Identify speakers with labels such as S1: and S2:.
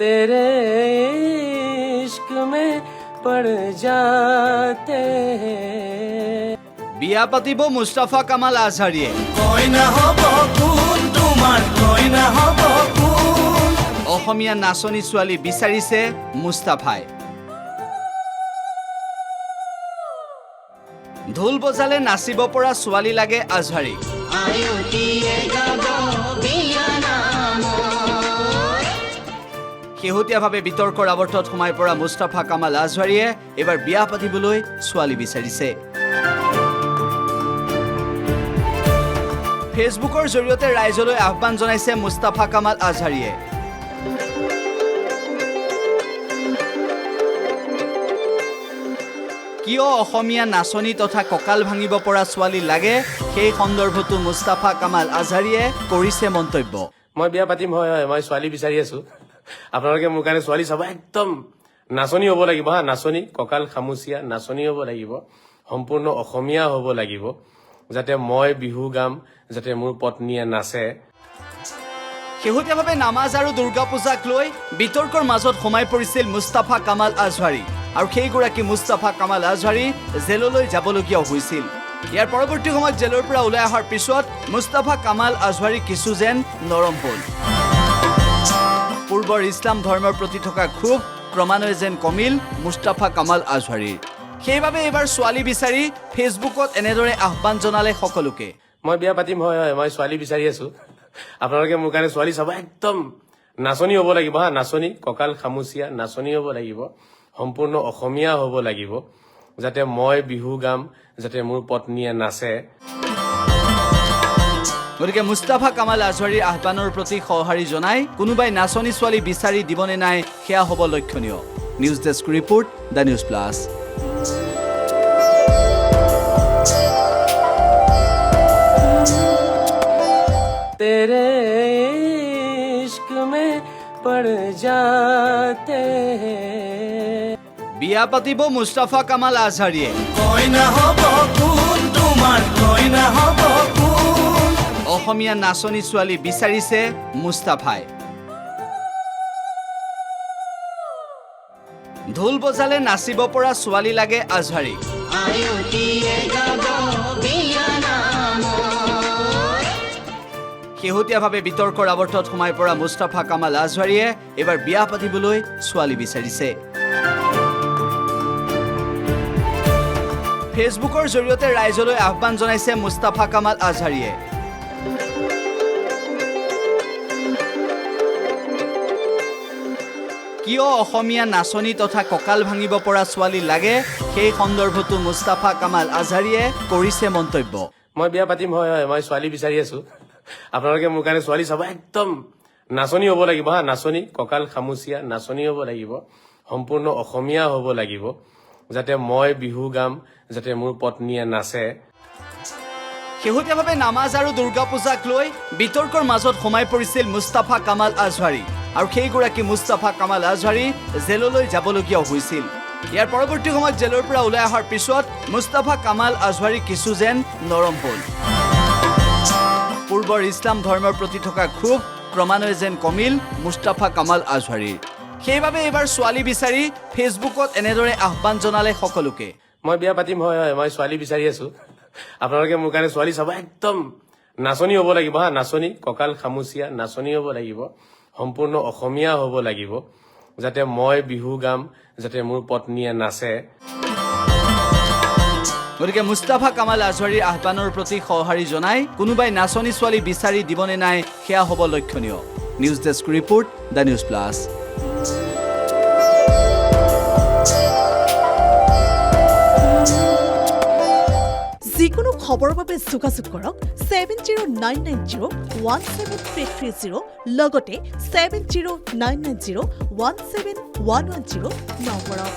S1: तेरे इश्क में पड़ जाते हैं।
S2: বিয়া পাতিব মুস্তাফা কামাল আজহাৰীয়ে।
S1: কইনা হব কোন তোমাৰ কইনা হব কোন?
S2: অসমীয়া নাচনী ছোৱালী বিচাৰিছে মুস্তাফাই। ঢোল বজালে নাচিব পৰা ছোৱালী লাগে আজহাৰীক। শেহতীয়াভাৱে বিতৰ্কৰ আৱৰ্তত সোমাই পৰা মুস্তাফা কামাল আজহাৰীয়ে এইবাৰ বিয়া পাতিবলৈ ছোৱালী বিচাৰিছে। ফেচবুকৰ জৰিয়তে ৰাইজলৈ আহ্বান জনাইছে মুস্তাফা কামাল আজহাৰীয়ে। কিয় অসমীয়া নাচনী তথা কঁকাল ভাঙিব পৰা ছোৱালী লাগে সেই সন্দৰ্ভতো মুস্তাফা কামাল আজহাৰীয়ে কৰিছে মন্তব্য।
S3: মই বিয়া পাতিম, হয় মই ছোৱালী বিচাৰি আছো। আপোনালোকে মোৰ কাৰণে ছোৱালী চাব, একদম নাচনী হ'ব লাগিব হা, নাচনী কঁকাল খামুচীয়া নাচনী হ'ব লাগিব, সম্পূৰ্ণ অসমীয়া হ'ব লাগিব, যাতে মই বিহু গাম, যাতে মোৰ পত্নীয়ে নাচে।
S2: শেহতীয়াভাৱে নামাজ আৰু দুৰ্গা পূজাক লৈ বিতৰ্কৰ মাজত সোমাই পৰিছিল মুস্তাফা কামাল আজহাৰী, আৰু সেইগৰাকী মুস্তাফা কামাল আজহাৰী জেললৈ যাবলগীয়াও হৈছিল। ইয়াৰ পৰৱৰ্তী সময়ত জেলৰ পৰা ওলাই অহাৰ পিছত মুস্তাফা কামাল আজহাৰী কিছু যেন নৰম হ'ল। পূৰ্বৰ ইছলাম ধৰ্মৰ প্ৰতি থকা ক্ষোভ ক্ৰমান্বয়ে যেন কমিল মুস্তাফা কামাল আজহাৰীৰ। সেইবাবে এইবাৰ ছোৱালী বিচাৰি ফেচবুকত এনেদৰে আহ্বান জনালে সকলোকে।
S3: মই বিয়া পাতিম, হয় মই ছোৱালী বিচাৰি আছো। আপোনালোকে মোৰ কাৰণে ছোৱালী চাব, একদম নাচনী হ'ব লাগিব হা, নাচনী কঁকাল খামুচীয়া নাচনী হ'ব লাগিব, সম্পূৰ্ণ অসমীয়া হ'ব লাগিব, যাতে মই বিহু গাম, যাতে মোৰ পত্নীয়ে নাচে।
S2: গতিকে মুস্তাফা কামাল আজহাৰীৰ আহ্বানৰ প্ৰতি সঁহাৰি জনাই কোনোবাই নাচনী ছোৱালী বিচাৰি দিবনে নাই সেয়া হ'ব লক্ষণীয়। News desk report, the news plus.
S1: तेरे इश्क में पड़ जाते हैं।
S2: বিয়া পাতিব মুস্তাফা কামাল আজহাৰীয়ে।
S1: কইনা হব কোন তোমাৰ কইনা হব কোন?
S2: অসমীয়া নাচনী ছোৱালী বিচাৰিছে মুস্তাফাই। ঢোল বজালে নাচিব পৰা ছোৱালী লাগে আজহাৰীক। শেহতীয়াভাৱে বিতৰ্কৰ আৱৰ্তত সোমাই পৰা মুস্তাফা কামাল আজহাৰীয়ে এইবাৰ বিয়া পাতিবলৈ ছোৱালী বিচাৰিছে। ফেচবুকৰ জৰিয়তে ৰাইজলৈ আহ্বান জনাইছে মুস্তাফা কামাল আজহাৰীয়ে। কিয় অসমীয়া নাচনী তথা কঁকাল ভাঙিব পৰা ছোৱালী লাগে সেই সন্দৰ্ভতো মুস্তাফা কামাল আজহাৰীয়ে কৰিছে মন্তব্য।
S3: মই বিয়া পাতিম, হয় মই ছোৱালী বিচাৰি আছো। আপোনালোকে মোৰ কাৰণে ছোৱালী চাব, একদম নাচনী হ'ব লাগিব হা, নাচনী কঁকাল খামুচীয়া নাচনী হ'ব লাগিব, সম্পূৰ্ণ অসমীয়া হ'ব লাগিব, যাতে মই বিহু গাম, যাতে মোৰ পত্নীয়ে নাচে।
S2: শেহতীয়াভাৱে নামাজ আৰু দুৰ্গা পূজাক লৈ বিতৰ্কৰ মাজত সোমাই পৰিছিল মুস্তাফা কামাল আজহাৰী, আৰু সেইগৰাকী মুস্তাফা কামাল আজহাৰী জেললৈ যাবলগীয়াও হৈছিল। ইয়াৰ পৰৱৰ্তী সময়ত জেলৰ পৰা ওলাই অহাৰ পিছত মুস্তাফা কামাল আজহাৰী কিছু যেন নৰম হ'ল। পূৰ্বৰ ইছলাম ধৰ্মৰ প্ৰতি থকা ক্ষোভ ক্ৰমান্বয়ে যেন কমিল মুস্তাফা কামাল আজহাৰীৰ। সেইবাবে এইবাৰ ছোৱালী বিচাৰি ফেচবুকত এনেদৰে আহ্বান জনালে সকলোকে।
S3: মই বিয়া পাতিম, হয় মই ছোৱালী বিচাৰি আছো। আপোনালোকে মোৰ কাৰণে ছোৱালী চাব, একদম নাচনী হ'ব লাগিব হা, নাচনী কঁকাল খামুচীয়া নাচনী হ'ব লাগিব, সম্পূৰ্ণ অসমীয়া হ'ব লাগিব, যাতে মই বিহু গাম, যাতে মোৰ পত্নীয়ে নাচে।
S2: গতিকে মুস্তাফা কামাল আজহাৰীৰ আহ্বানৰ প্ৰতি সঁহাৰি জনাই কোনোবাই নাচনী ছোৱালী বিচাৰি দিবনে নাই সেয়া হ'ব লক্ষণীয়। News desk report, the news plus.
S4: যিকোনো খবৰৰ বাবে যোগাযোগ কৰক 7099017330 লগতে 7099017110 নম্বৰত।